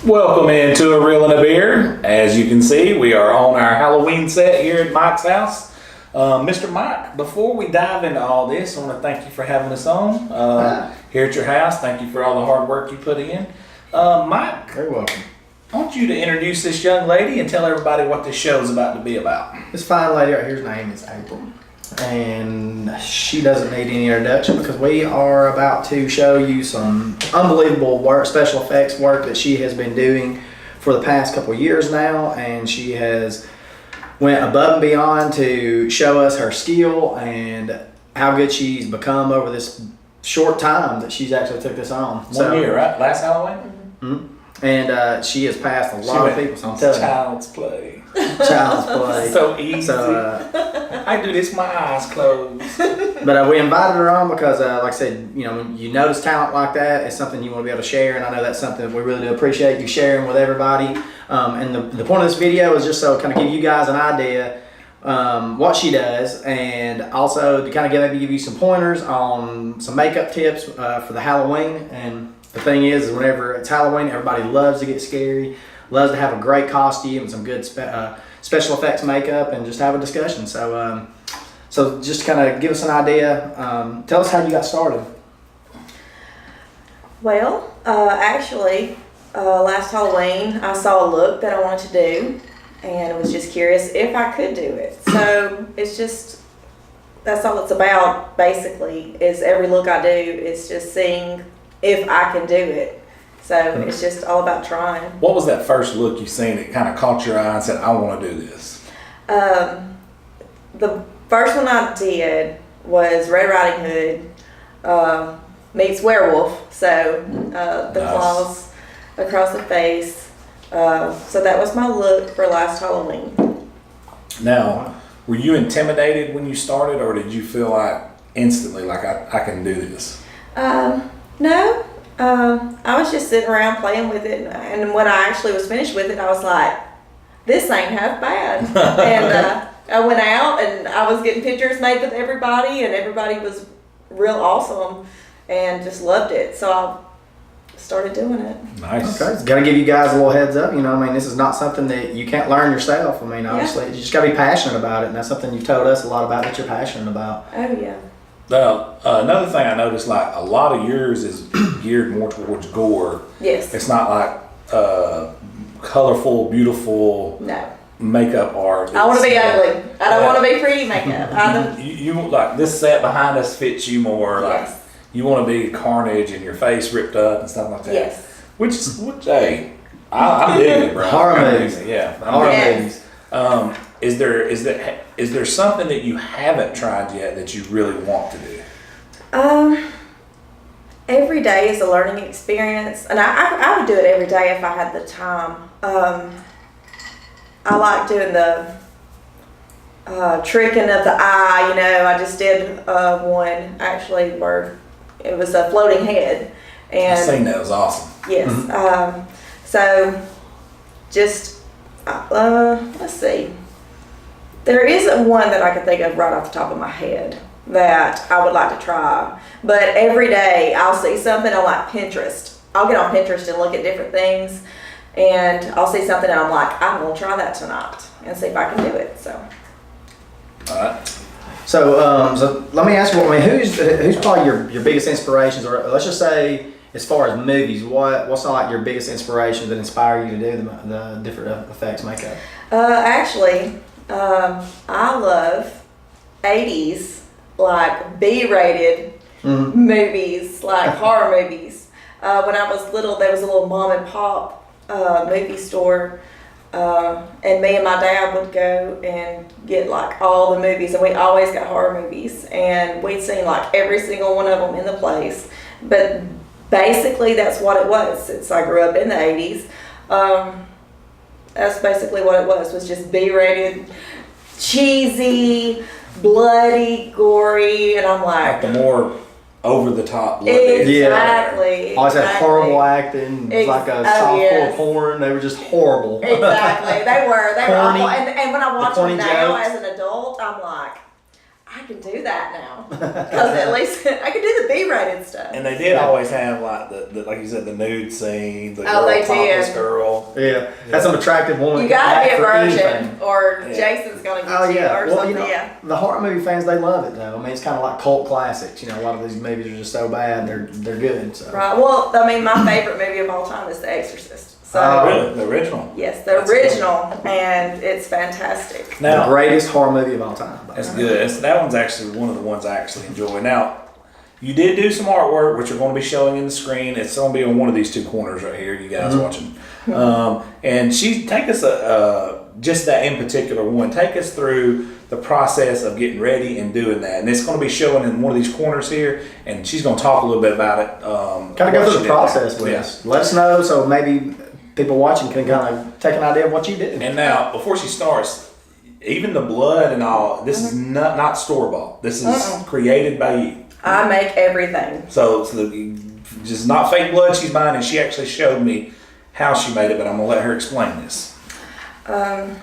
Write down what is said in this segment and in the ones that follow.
Welcome into A Reel and a Beer. As you can see, we are on our Halloween set here at Mike's house. Mr. Mike, before we dive into all this, I want to thank you for having us on here at your house. Thank you for all the hard work you put in. Mike, Very welcome. I want you to introduce this young lady and tell everybody what this show is about to be about. This fine lady right here's name is April. And she doesn't need any introduction because we are about to show you some unbelievable work, special effects work that she has been doing for the past couple of years now, and she has went above and beyond to show us her skill and how good she's become over this short time that she's actually took this on. One year, right? Last Halloween? Mm-hmm. And she has passed a lot of people. So I'm telling you. Child's play. Child's play. So easy. So, I do this with my eyes closed. but we invited her on because, like I said, you know, when you notice talent like that, it's something you want to be able to share, and I know that's something we really do appreciate you sharing with everybody. And the point of this video is just so kind of give you guys an idea what she does, and also to kind of give you some pointers on some makeup tips for the Halloween. And the thing is whenever it's Halloween, everybody loves to get scary, loves to have a great costume and some good special effects makeup, and just have a discussion. So, so just kind of give us an idea. Tell us how you got started. Well, actually, last Halloween, I saw a look that I wanted to do, and was just curious if I could do it. So it's just, that's all it's about, basically, is every look I do is just seeing if I can do it. So it's just all about trying. What was that first look you seen that kind of caught your eye and said, I want to do this? The first one I did was Red Riding Hood meets werewolf. So the Nice. claws across the face. So that was my look for last Halloween. Now, were you intimidated when you started, or did you feel like instantly like I can do this? No. I was just sitting around playing with it, and when I actually was finished with it, I was like, this ain't half bad. And I went out and I was getting pictures made with everybody, and everybody was real awesome and just loved it. So I started doing it. Nice. Okay, got to give you guys a little heads up. You know, I mean, this is not something that you can't learn yourself. I mean, obviously, you just got to be passionate about it, and that's something you've told us a lot about that you're passionate about. Oh, yeah. Another thing I noticed, like a lot of yours is geared more towards gore. Yes. It's not like colorful, beautiful No. makeup art. I want to be ugly. I don't want to be pretty makeup. You like this set behind us fits you more. Like Yes. you want to be carnage and your face ripped up and stuff like that. Yes. Which hey, I dig it, bro. Horror movies. Yeah. Horror Yes. movies. Is there something that you haven't tried yet that you really want to do? Every day is a learning experience, and I would do it every day if I had the time. I like doing the tricking of the eye. You know, I just did one actually where it was a floating head, I and seen that. It was awesome. yes. So just let's see. There isn't one that I can think of right off the top of my head that I would like to try. But every day I'll see something on like Pinterest. I'll get on Pinterest and look at different things, and I'll see something and I'm like, I'm gonna try that tonight and see if I can do it. So. All right. So, so let me ask you, I mean, who's probably your biggest inspirations, or let's just say, as far as movies, what's like your biggest inspiration that inspire you to do the different effects makeup? Actually, I love 80s, like B-rated movies, like horror movies. When I was little, there was a little mom and pop movie store, and me and my dad would go and get like all the movies, and we always got horror movies, and we'd seen like every single one of them in the place. But basically, that's what it was. Since I grew up in the 80s, that's basically what it was just B-rated, cheesy, bloody, gory, and I'm Like like, the more over the top look. exactly. Always had exactly. horrible acting, like a softcore porn. They were just horrible. Exactly, they were Corny. awful. And when I watch them corny now jokes. as an adult, I'm like, I I can do that now. Because at least I can do the B-rated stuff. And they did always have like the like you said, the nude scene, the girl, they topless did. girl. Yeah, that's some attractive woman. You gotta be a for virgin, anything. or Yeah. Jason's gonna get Oh you, yeah, or well something. you know, Yeah. the horror movie fans, they love it though. I mean, it's kind of like cult classics. You know, a lot of these movies are just so bad, they're good. So. Right. Well, I mean, my favorite movie of all time is The Exorcist. So Really, the original. yes, the That's original, and it's fantastic. The Now greatest horror movie of all time. that's good. That one's actually one of the ones I actually enjoy. Now, you did do some artwork, which are going to be showing in the screen. It's going to be on one of these two corners right here. You guys watching, and take us just that in particular one. Take us through the process of getting ready and doing that, and it's going to be showing in one of these corners here. And she's going to talk a little bit about it. Kind of go what through she the did process there. with Yeah. us. Let us know so maybe people watching can kind of take an idea of what you did. And now, before she starts, even the blood and all, this is not store bought. This is created by you. I make everything. So just not fake blood she's buying, and she actually showed me how she made it, but I'm gonna let her explain this. I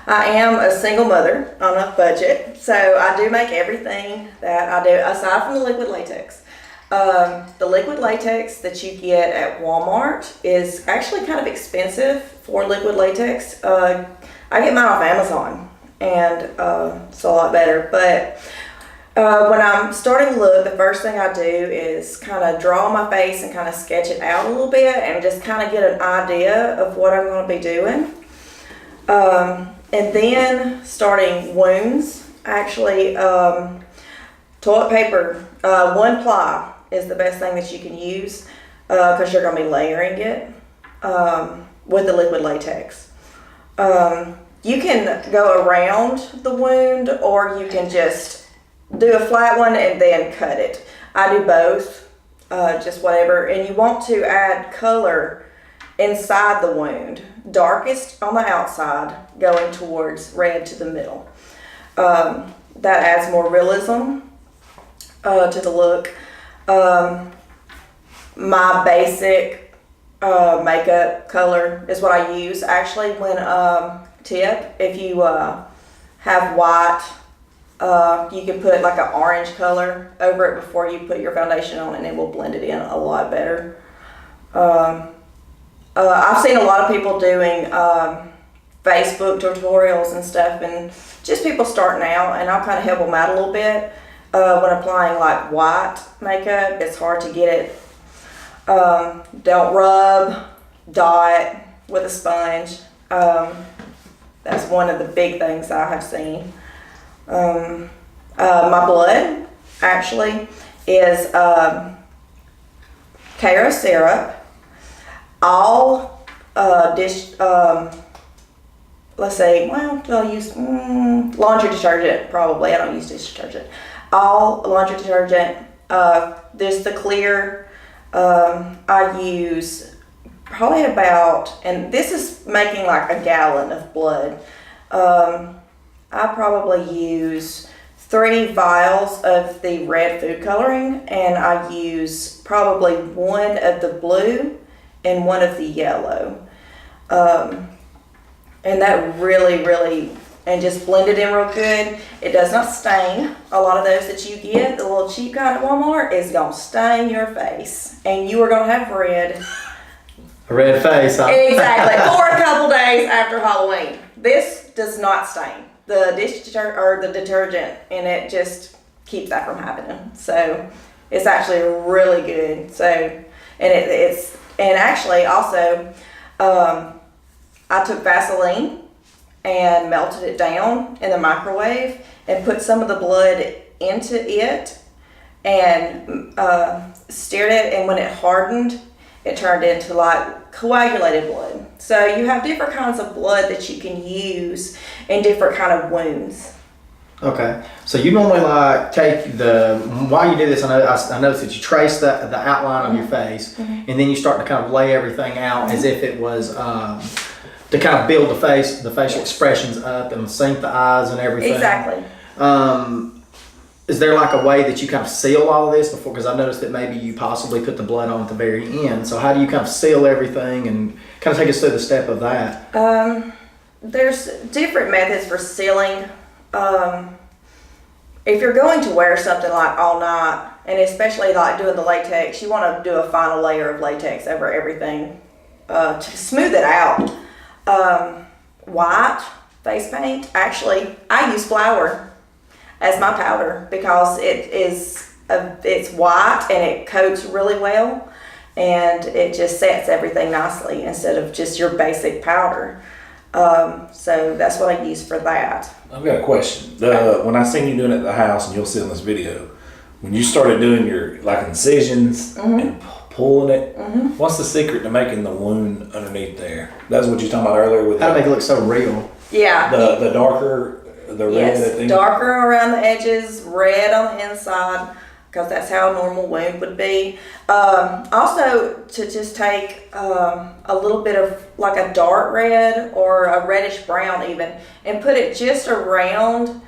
am a single mother on a budget, so I do make everything that I do, aside from the liquid latex. The liquid latex that you get at Walmart is actually kind of expensive for liquid latex. I get mine off Amazon, and it's a lot better. But when I'm starting to look, the first thing I do is kind of draw my face and kind of sketch it out a little bit and just kind of get an idea of what I'm going to be doing. And then starting wounds, actually, toilet paper, 1-ply is the best thing that you can use because you're going to be layering it with the liquid latex. You can go around the wound, or you can just do a flat one and then cut it. I do both, just whatever. And you want to add color inside the wound, darkest on the outside, going towards red to the middle. That adds more realism to the look. My basic makeup color is what I use. Actually, when tip, if you have white, you can put like an orange color over it before you put your foundation on, and it will blend it in a lot better. I've seen a lot of people doing Facebook tutorials and stuff, and just people starting out, and I'll kind of help them out a little bit. When applying like white makeup, it's hard to get it. Don't rub, dot with a sponge. That's one of the big things I have seen. My blood actually is Caro syrup. All let's say, well, I'll use laundry detergent probably. I don't use dish detergent. All laundry detergent. There's the clear. I use probably about, and this is making like a gallon of blood. I probably use 3 vials of the red food coloring, and I use probably 1 of the blue and 1 of the yellow. And that really, and just blend it in real good. It does not stain. A lot of those that you get, the little cheap kind at Walmart, is gonna stain your face, and you are gonna have red. A red face, huh? Exactly, for a couple days after Halloween. This does not stain. The dish detergent or the detergent in it just keeps that from happening. So it's actually really good. So, and it's actually also, I took Vaseline and melted it down in the microwave and put some of the blood into it and stirred it, and when it hardened, it turned into like coagulated blood. So you have different kinds of blood that you can use in different kind of wounds. Okay, so you normally like take while you do this, I noticed that you trace the outline of your face, and then you start to kind of lay everything out as if it was to kind of build the facial expressions up and sync the eyes and everything. Exactly. Is there like a way that you kind of seal all of this before? Because I noticed that maybe you possibly put the blood on at the very end. So how do you kind of seal everything, and kind of take us through the step of that? There's different methods for sealing. if you're going to wear something like all night, and especially like doing the latex, you want to do a final layer of latex over everything to smooth it out. White face paint, actually, I use flour as my powder because it's white and it coats really well, and it just sets everything nicely instead of just your basic powder. So that's what I use for that. I've got a question. When I seen you doing it at the house, and you'll see in this video, when you started doing your like incisions and pulling it, what's the secret to making the wound underneath there? That's what you were talking about earlier with How to make it look so real. Yeah. The darker, the red. Yes, darker around the edges, red on the inside, because that's how a normal wound would be. Also, to just take a little bit of like a dark red or a reddish brown even, and put it just around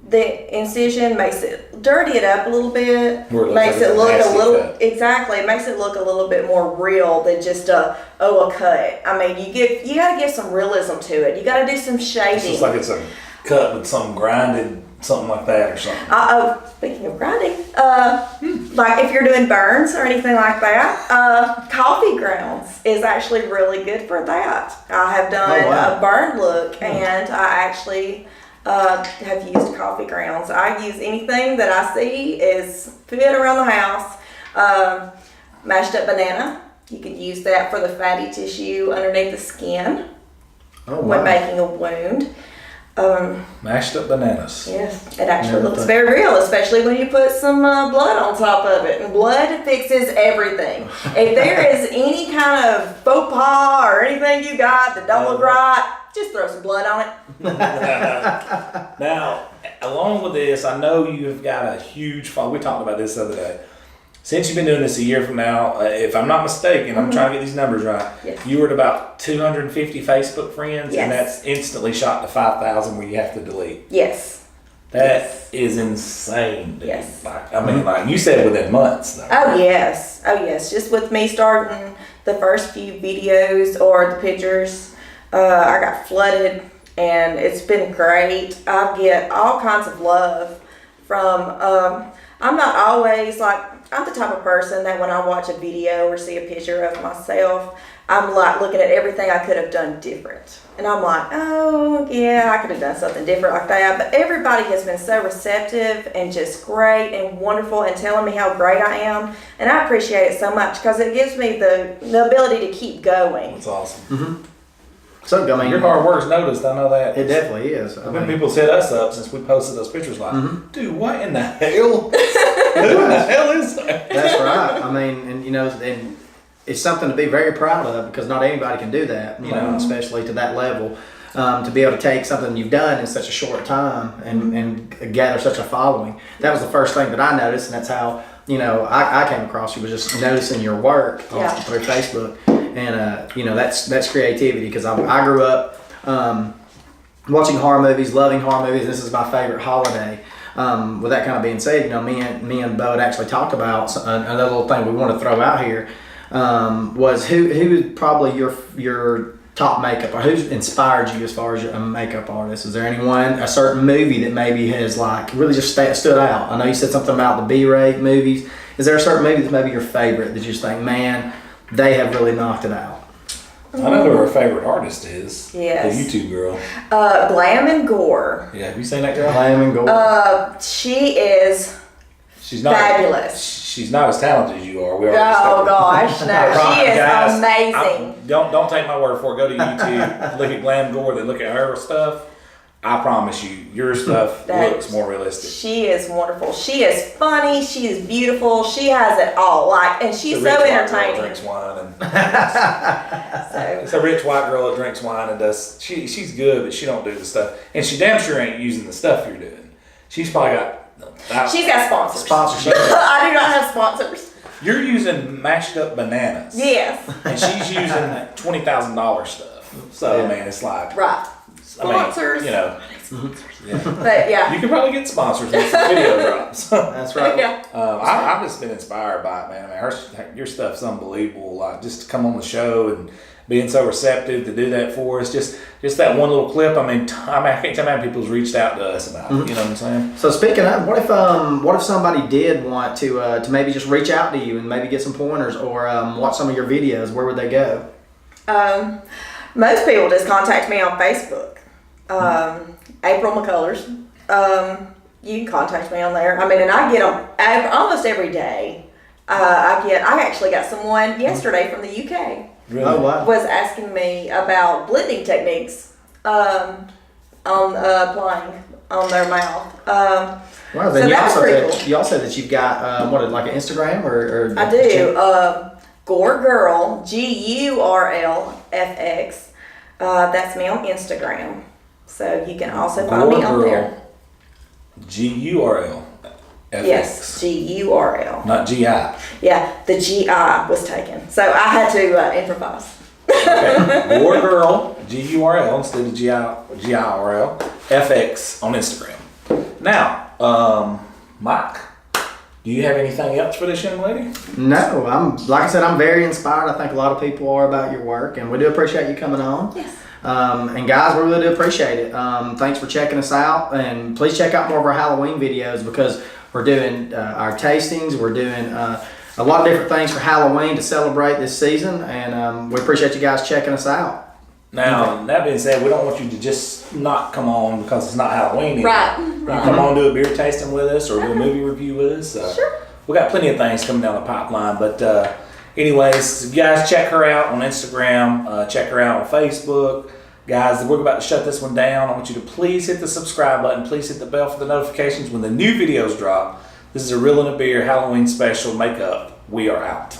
the incision, makes it dirty it up a little bit, makes it look a little exactly. It makes it look a little bit more real than just a cut. I mean, you got to give some realism to it. You got to do some shading. It's just like it's a cut with some grinded, something like that or something. Speaking of grinding, like if you're doing burns or anything like that, coffee grounds is actually really good for that. I have done a burn look, and I actually have used coffee grounds. I use anything that I see is fit around the house. Mashed up banana, you could use that for the fatty tissue underneath the skin when making a wound. Mashed up bananas. Yes, it actually looks very real, especially when you put some blood on top of it. And blood fixes everything. If there is any kind of faux pas or anything you got that don't look right, just throw some blood on it. Now, along with this, I know you've got a huge following. We talked about this the other day. Since you've been doing this a year from now, if I'm not mistaken, I'm trying to get these numbers right. Yes. You were at about 250 Facebook friends, Yes. and that's instantly shot to 5,000 where you have to delete. Yes. That is insane. Dude. Yes. Like, I mean, like you said, within months, though. Oh yes. Oh yes. Just with me starting the first few videos or the pictures, I got flooded, and it's been great. I get all kinds of love from. I'm not always like. I'm the type of person that when I watch a video or see a picture of myself, I'm like looking at everything I could have done different. And I'm like, oh, yeah, I could have done something different like that. But everybody has been so receptive and just great and wonderful and telling me how great I am. And I appreciate it so much because it gives me the ability to keep going. That's awesome. Mm-hmm. So, I mean, Your hard work's noticed. I know that. It definitely is. I When mean, people hit us up since we posted those pictures, like, dude, what in the hell? Who in the hell is that? that's right. I mean, and you know, and it's something to be very proud of because not anybody can do that. You know, especially to that level. To be able to take something you've done in such a short time and gather such a following. That was the first thing that I noticed, and that's how I came across you, was just noticing your work through Facebook. And you know, that's creativity, because I grew up watching horror movies, loving horror movies. This is my favorite holiday. With that kind of being said, you know, me and Bo had actually talked about another little thing we want to throw out here. Was who is probably your top makeup, or who's inspired you as far as a makeup artist? Is there anyone, a certain movie that maybe has like really just stood out? I know you said something about the B-rate movies. Is there a certain movie that's maybe your favorite that you just think, man, they have really knocked it out? I know who her favorite artist is. Yes. The YouTube girl. Glam and Gore. Yeah, have you seen that girl? Glam and Gore. She is She's not fabulous. She's not as talented as you are. We already Oh discovered. gosh, no, she is Guys, amazing. Don't take my word for it. Go to YouTube, look at Glam Gore, then look at her stuff. I promise you, your stuff looks more realistic. She is wonderful. She is funny. She is beautiful. She has it all. Like, and she's The rich so white girl entertaining. drinks wine and So it's a rich white girl that drinks wine and does. She's good, but she don't do the stuff, and she damn sure ain't using the stuff you're doing. She's probably got. she's got sponsors. Sponsorship. I do not have sponsors. You're using mashed up bananas. Yes. And she's using $20,000 stuff. So I mean, it's like Right. Sponsors. I mean, you know. Yeah. But yeah. You can probably get sponsors with some video drops. That's right. Yeah. I've just been inspired by it, man. I mean, your stuff's unbelievable. Like, just to come on the show and being so receptive to do that for us. Just that one little clip. I mean, I can't tell how many people's reached out to us about it. You know what I'm saying? So speaking of, what if somebody did want to maybe just reach out to you and maybe get some pointers or watch some of your videos? Where would they go? Most people just contact me on Facebook. April Mccullars. You can contact me on there. I mean, and I get them almost every day. I actually got someone yesterday from the UK. Really? Oh wow. Was asking me about blending techniques on applying on their mouth. Wow. So Then that was pretty cool. you also that you've got like an Instagram or I do. Gore Girl, GURLFX. That's me on Instagram. So you can also find me on there. GURL. FX. Yes, GURL. Not GI. Yeah, the GI was taken. So I had to improvise. Okay. War Girl, GURL instead of GIRL, FX on Instagram. Now, Mike, do you have anything else for this young lady? No, like I said, I'm very inspired. I think a lot of people are about your work, and we do appreciate you coming on. Yes. And guys, we really do appreciate it. Thanks for checking us out, and please check out more of our Halloween videos because we're doing our tastings. We're doing a lot of different things for Halloween to celebrate this season, and we appreciate you guys checking us out. Now, that being said, we don't want you to just not come on because it's not Halloween anymore. Right. You can come on, do a beer tasting with us or do a movie review with us. Sure. We got plenty of things coming down the pipeline. But anyways, you guys check her out on Instagram. Check her out on Facebook. Guys, we're about to shut this one down. I want you to please hit the subscribe button. Please hit the bell for the notifications when the new videos drop. This is a Real and a Beer Halloween special makeup. We are out.